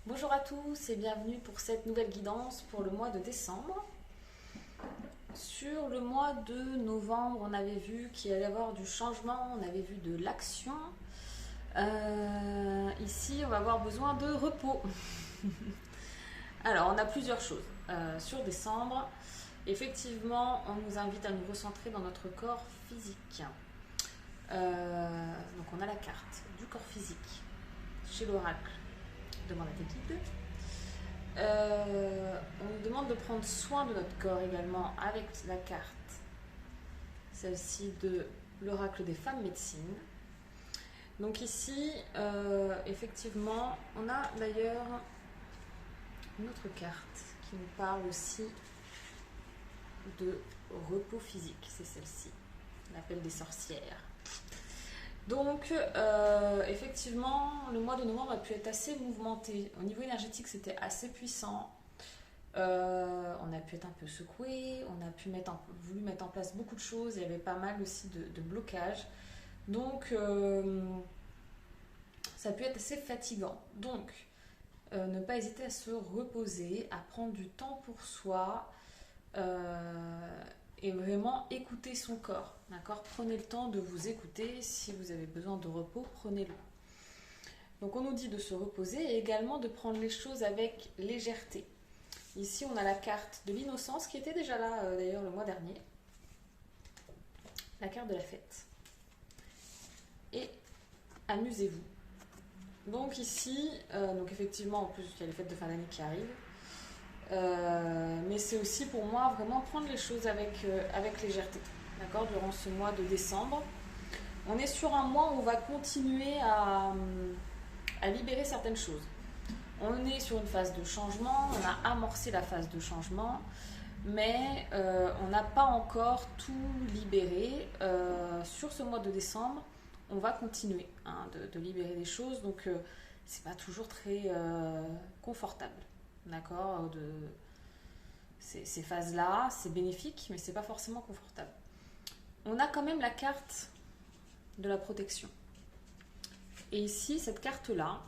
Bonjour à tous et bienvenue pour cette nouvelle guidance pour le mois de décembre. Sur le mois de novembre, on avait vu qu'il allait y avoir du changement, on avait vu de l'action. Ici, on va avoir besoin de repos. Alors, on a plusieurs choses. Sur décembre, effectivement, on nous invite à nous recentrer dans notre corps physique. Donc, on a la carte du corps physique chez l'oracle. Demande à tes guides. On nous demande de prendre soin de notre corps également avec la carte, celle-ci de l'oracle des femmes médecines. Donc ici, effectivement, on a d'ailleurs une autre carte qui nous parle aussi de repos physique, c'est celle-ci, l'appel des sorcières. Donc, effectivement, le mois de novembre a pu être assez mouvementé. Au niveau énergétique, c'était assez puissant. On a pu être un peu secoué, on a pu voulu mettre en place beaucoup de choses. Il y avait pas mal aussi de blocages. Donc, ça a pu être assez fatigant. Donc, ne pas hésiter à se reposer, à prendre du temps pour soi. Et vraiment écouter son corps, d'accord? Prenez le temps de vous écouter. Si vous avez besoin de repos, prenez-le. Donc on nous dit de se reposer et également de prendre les choses avec légèreté. Ici on a la carte de l'innocence qui était déjà là d'ailleurs le mois dernier. La carte de la fête. Et amusez-vous. Donc ici, donc effectivement en plus il y a les fêtes de fin d'année qui arrivent. Mais c'est aussi pour moi vraiment prendre les choses avec légèreté, d'accord, durant ce mois de décembre. On est sur un mois où on va continuer à libérer certaines choses. On est sur une phase de changement, on a amorcé la phase de changement, mais on n'a pas encore tout libéré. Sur ce mois de décembre, on va continuer de libérer des choses, donc c'est pas toujours très confortable. D'accord, ces phases-là, c'est bénéfique, mais c'est pas forcément confortable. On a quand même la carte de la protection. Et ici, cette carte-là,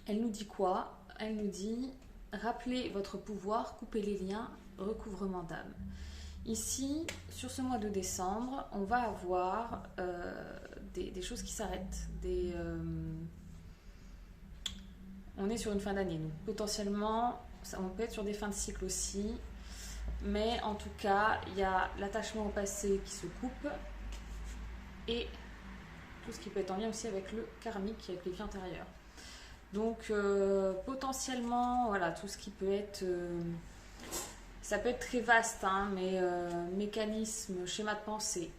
elle nous dit quoi? Elle nous dit rappelez votre pouvoir, coupez les liens, recouvrement d'âme. Ici, sur ce mois de décembre, on va avoir des choses qui s'arrêtent, on est sur une fin d'année, donc potentiellement, on peut être sur des fins de cycle aussi, mais en tout cas, il y a l'attachement au passé qui se coupe et tout ce qui peut être en lien aussi avec le karmique, avec les vies antérieures. Donc, potentiellement, voilà, tout ce qui peut être. Ça peut être très vaste, mais mécanisme, schéma de pensée,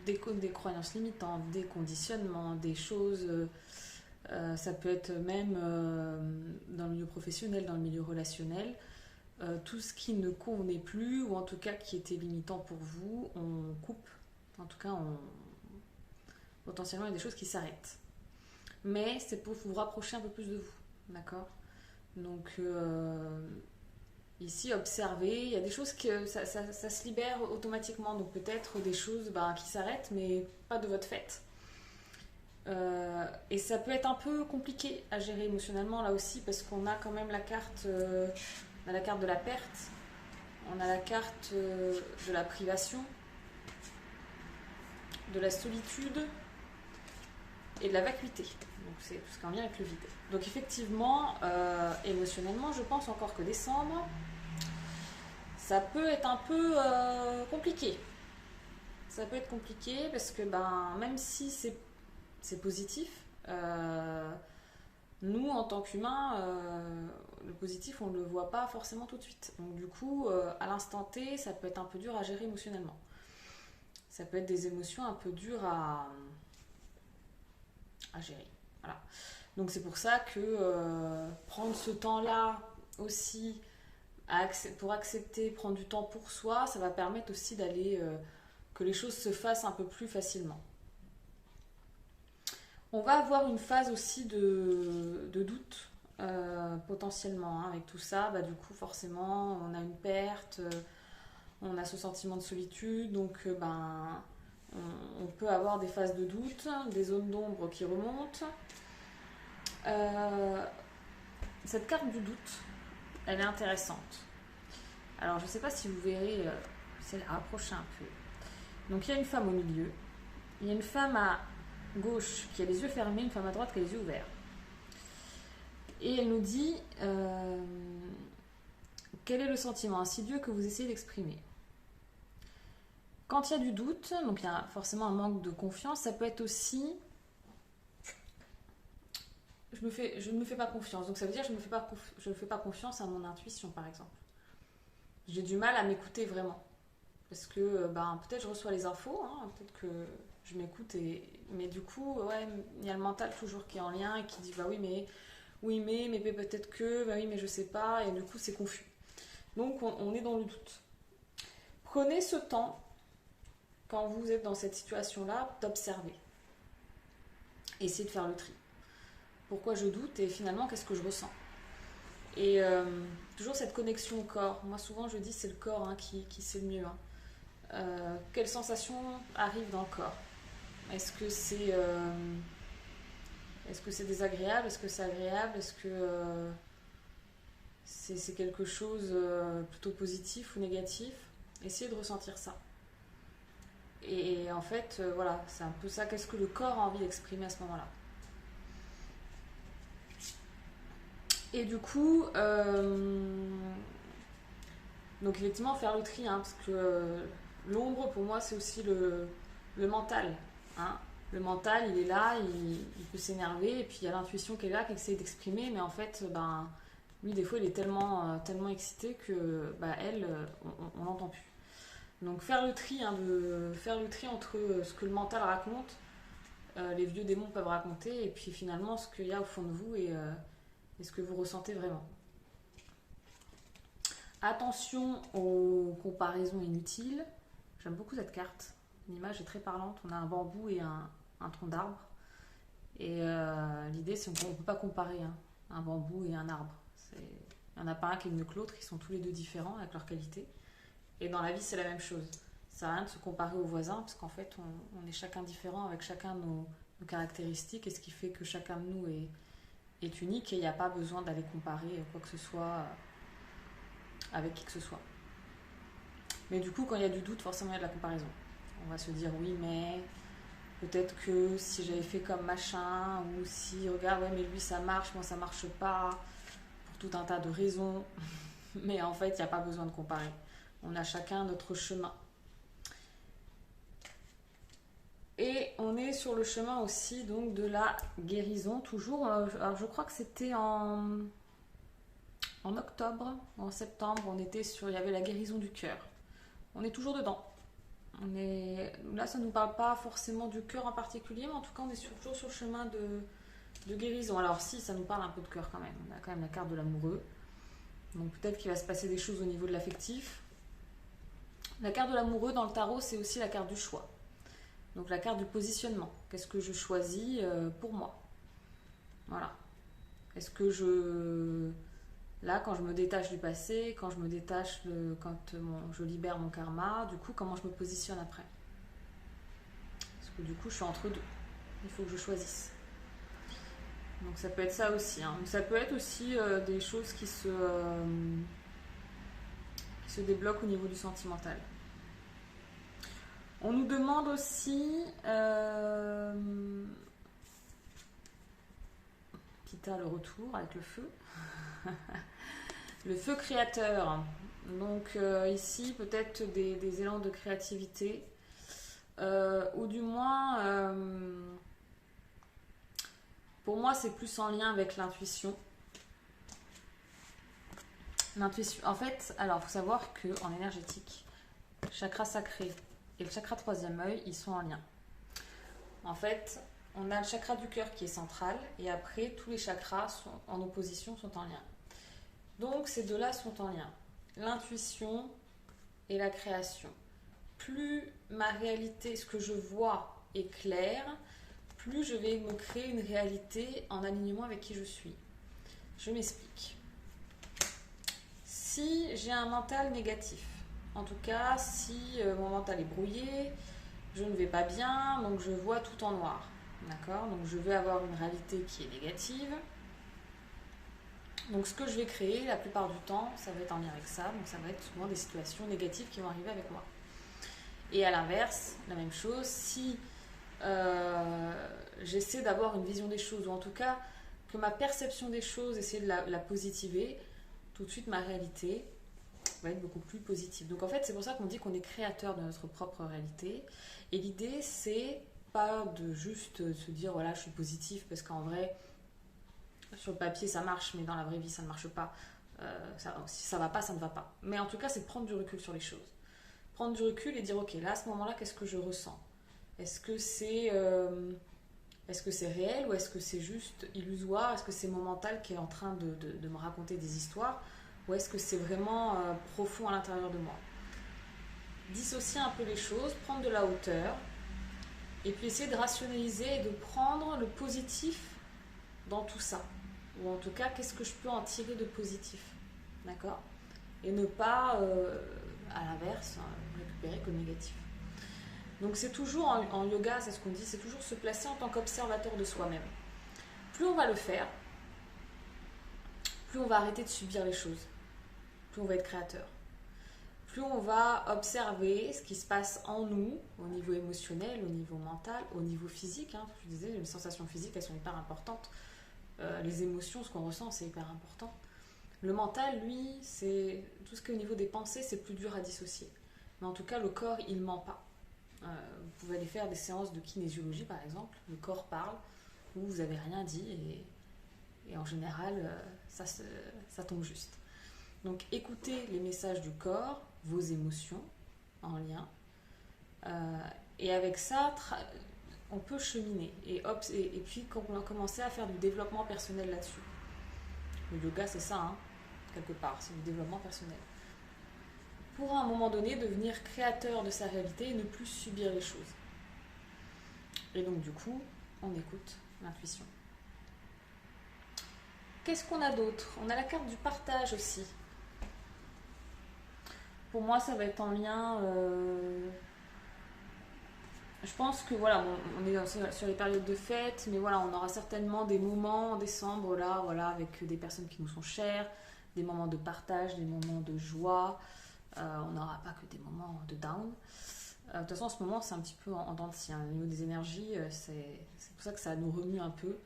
des croyances limitantes, des conditionnements, des choses. Ça peut être même dans le milieu professionnel, dans le milieu relationnel. Tout ce qui ne convenait plus, ou en tout cas qui était limitant pour vous, on coupe. En tout cas, potentiellement, il y a des choses qui s'arrêtent. Mais c'est pour vous rapprocher un peu plus de vous. D'accord? Donc, ici, observez. Il y a des choses que ça se libère automatiquement. Donc, peut-être des choses qui s'arrêtent, mais pas de votre fait. Et ça peut être un peu compliqué à gérer émotionnellement là aussi, parce qu'on a quand même la carte, on a la carte de la perte, on a la carte de la privation, de la solitude et de la vacuité. Donc c'est tout ce qui est en lien avec le vide. Donc effectivement, émotionnellement, je pense encore que décembre, ça peut être un peu compliqué. Ça peut être compliqué parce que même si c'est positif, nous en tant qu'humains, le positif on ne le voit pas forcément tout de suite. Donc du coup, à l'instant T, ça peut être un peu dur à gérer émotionnellement. Ça peut être des émotions un peu dures à gérer. Voilà. Donc c'est pour ça que prendre ce temps-là aussi pour accepter, prendre du temps pour soi, ça va permettre aussi d'aller que les choses se fassent un peu plus facilement. On va avoir une phase aussi de doute potentiellement avec tout ça. Du coup forcément on a une perte, on a ce sentiment de solitude, donc On peut avoir des phases de doute, des zones d'ombre qui remontent. Cette carte du doute, elle est intéressante. Alors, je ne sais pas si vous verrez, c'est rapprocher un peu. Donc, il y a une femme au milieu. Il y a une femme à gauche qui a les yeux fermés, une femme à droite qui a les yeux ouverts. Et elle nous dit quel est le sentiment insidieux que vous essayez d'exprimer. Quand il y a du doute, donc il y a forcément un manque de confiance, ça peut être aussi je ne me fais pas confiance. Donc ça veut dire que je ne fais pas confiance à mon intuition, par exemple. J'ai du mal à m'écouter vraiment. Parce que peut-être je reçois les infos, hein, peut-être que je m'écoute, mais du coup, ouais, il y a le mental toujours qui est en lien et qui dit mais peut-être que, oui, mais je sais pas, et du coup c'est confus. Donc on est dans le doute. Prenez ce temps, quand vous êtes dans cette situation-là, d'observer. Essayez de faire le tri. Pourquoi je doute et finalement qu'est-ce que je ressens. Et toujours cette connexion au corps. Moi souvent je dis c'est le corps qui sait le mieux. Quelles sensations arrivent dans le corps? Est-ce que c'est désagréable? Est-ce que c'est agréable? Est-ce que c'est quelque chose plutôt positif ou négatif? Essayez de ressentir ça. Et en fait, voilà, c'est un peu ça. Qu'est-ce que le corps a envie d'exprimer à ce moment-là? Et du coup, donc effectivement, faire le tri, parce que l'ombre, pour moi, c'est aussi le mental. Le mental, il est là, il peut s'énerver, et puis il y a l'intuition qui est là, qui essaie d'exprimer, mais en fait, lui, des fois, il est tellement excité que on l'entend plus. Donc faire le tri, faire le tri entre ce que le mental raconte, les vieux démons peuvent raconter, et puis finalement ce qu'il y a au fond de vous et ce que vous ressentez vraiment. Attention aux comparaisons inutiles. J'aime beaucoup cette carte. L'image est très parlante. On a un bambou et un tronc d'arbre. Et l'idée, c'est qu'on ne peut pas comparer un bambou et un arbre. Il n'y en a pas un qui est mieux que l'autre. Ils sont tous les deux différents avec leur qualité. Et dans la vie, c'est la même chose. Ça sert à rien de se comparer aux voisins parce qu'en fait, on est chacun différent avec chacun de nos caractéristiques. Et ce qui fait que chacun de nous est unique. Et il n'y a pas besoin d'aller comparer quoi que ce soit avec qui que ce soit. Mais du coup, quand il y a du doute, forcément, il y a de la comparaison. On va se dire, oui, mais peut-être que si j'avais fait comme machin, ou si, regarde, ouais, mais lui, ça marche, moi, ça marche pas, pour tout un tas de raisons. Mais en fait, il n'y a pas besoin de comparer. On a chacun notre chemin. Et on est sur le chemin aussi, donc, de la guérison, toujours. Alors, je crois que c'était en octobre, en septembre, il y avait la guérison du cœur. On est toujours dedans. Là, ça ne nous parle pas forcément du cœur en particulier, mais en tout cas, on est toujours sur le chemin de guérison. Alors si, ça nous parle un peu de cœur quand même. On a quand même la carte de l'amoureux. Donc peut-être qu'il va se passer des choses au niveau de l'affectif. La carte de l'amoureux dans le tarot, c'est aussi la carte du choix. Donc la carte du positionnement. Qu'est-ce que je choisis pour moi? Voilà. Est-ce que Là, quand je me détache du passé, quand je libère mon karma, du coup, comment je me positionne après? Parce que du coup, je suis entre deux. Il faut que je choisisse. Donc ça peut être ça aussi. Ça peut être aussi des choses qui se débloquent au niveau du sentimental. On nous demande aussi... Pita, le retour avec le feu. Le feu créateur. Donc ici, peut-être des élans de créativité. Ou du moins, pour moi, c'est plus en lien avec l'intuition. L'intuition. En fait, alors, il faut savoir qu'en énergétique, le chakra sacré et le chakra troisième œil, ils sont en lien. En fait, on a le chakra du cœur qui est central, et après, tous les chakras en opposition sont en lien. Donc, ces deux-là sont en lien. L'intuition et la création. Plus ma réalité, ce que je vois est clair, plus je vais me créer une réalité en alignement avec qui je suis. Je m'explique. Si j'ai un mental négatif, en tout cas si mon mental est brouillé, je ne vais pas bien, donc je vois tout en noir. D'accord? Donc je vais avoir une réalité qui est négative. Donc ce que je vais créer la plupart du temps, ça va être en lien avec ça. Donc ça va être souvent des situations négatives qui vont arriver avec moi. Et à l'inverse, la même chose, si j'essaie d'avoir une vision des choses, ou en tout cas que ma perception des choses, essayer de la positiver, tout de suite ma réalité va être beaucoup plus positive. Donc en fait, c'est pour ça qu'on dit qu'on est créateur de notre propre réalité. Et l'idée, c'est pas de juste se dire voilà, je suis positif, parce qu'en vrai, sur le papier ça marche, mais dans la vraie vie ça ne marche pas. Si ça va pas, ça ne va pas. Mais en tout cas, c'est de prendre du recul sur les choses. Prendre du recul et dire ok, là à ce moment-là, qu'est-ce que je ressens? Est-ce que c'est réel ou est-ce que c'est juste illusoire? Est-ce que c'est mon mental qui est en train de me raconter des histoires? Ou est-ce que c'est vraiment profond à l'intérieur de moi? Dissocier un peu les choses, prendre de la hauteur et puis essayer de rationaliser et de prendre le positif dans tout ça. Ou en tout cas, qu'est-ce que je peux en tirer de positif? D'accord? Et ne pas, à l'inverse, récupérer que le négatif. Donc c'est toujours en yoga, c'est ce qu'on dit, c'est toujours se placer en tant qu'observateur de soi-même. Plus on va le faire, plus on va arrêter de subir les choses, plus on va être créateur. Plus on va observer ce qui se passe en nous, au niveau émotionnel, au niveau mental, au niveau physique. Je disais, les sensations physiques, elles sont hyper importantes. Les émotions, ce qu'on ressent, c'est hyper important. Le mental, lui, c'est tout ce qui est au niveau des pensées, c'est plus dur à dissocier. Mais en tout cas, le corps, il ment pas. Vous pouvez aller faire des séances de kinésiologie, par exemple. Le corps parle, vous n'avez rien dit, et en général, ça tombe juste. Donc, écoutez les messages du corps, vos émotions en lien. Et avec ça, on peut cheminer. Et puis, quand on a commencé à faire du développement personnel là-dessus. Le yoga, c'est ça, quelque part, c'est du développement personnel. Pour à un moment donné devenir créateur de sa réalité et ne plus subir les choses. Et donc du coup, on écoute l'intuition. Qu'est-ce qu'on a d'autre? On a la carte du partage aussi. Pour moi, ça va être en lien... Je pense que voilà, on est sur les périodes de fête, mais voilà, on aura certainement des moments en décembre là, voilà, avec des personnes qui nous sont chères, des moments de partage, des moments de joie. On n'aura pas que des moments de down. De toute façon, en ce moment, c'est un petit peu en dents de scie. Au niveau des énergies, c'est pour ça que ça nous remue un peu.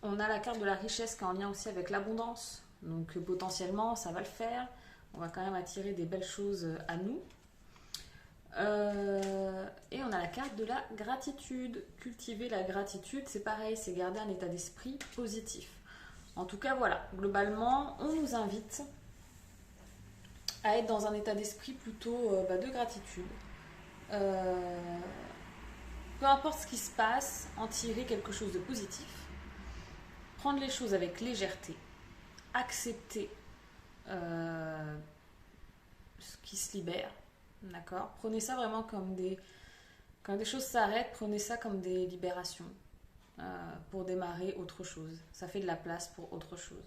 On a la carte de la richesse qui est en lien aussi avec l'abondance. Donc potentiellement, ça va le faire. On va quand même attirer des belles choses à nous. Et on a la carte de la gratitude. Cultiver la gratitude, c'est pareil, c'est garder un état d'esprit positif. En tout cas, voilà, globalement, on nous invite à être dans un état d'esprit plutôt de gratitude. Peu importe ce qui se passe, en tirer quelque chose de positif. Prendre les choses avec légèreté. Accepter ce qui se libère. D'accord? Prenez ça vraiment quand des choses s'arrêtent, prenez ça comme des libérations pour démarrer autre chose. Ça fait de la place pour autre chose.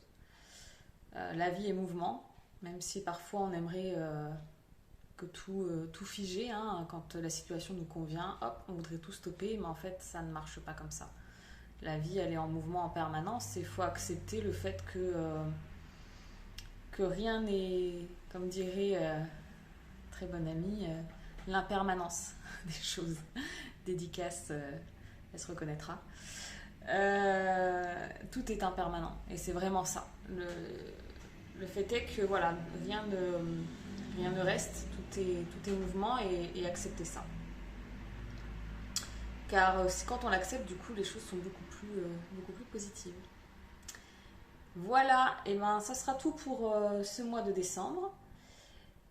La vie est mouvement, même si parfois on aimerait que tout figé, quand la situation nous convient, hop, on voudrait tout stopper, mais en fait ça ne marche pas comme ça. La vie, elle est en mouvement en permanence et il faut accepter le fait que rien n'est, comme dirait très bonne amie, l'impermanence des choses. Dédicace, elle se reconnaîtra. Tout est impermanent et c'est vraiment ça. Le fait est que voilà, rien ne reste, tout est mouvement et accepter ça. Car quand on l'accepte, du coup, les choses sont beaucoup plus positives. Voilà, et ben ça sera tout pour ce mois de décembre.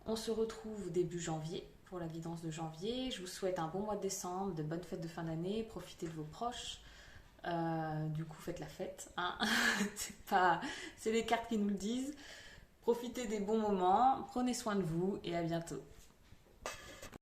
On se retrouve début janvier pour la guidance de janvier. Je vous souhaite un bon mois de décembre, de bonnes fêtes de fin d'année, profitez de vos proches. Du coup, faites la fête. C'est les cartes qui nous le disent. Profitez des bons moments, prenez soin de vous et à bientôt.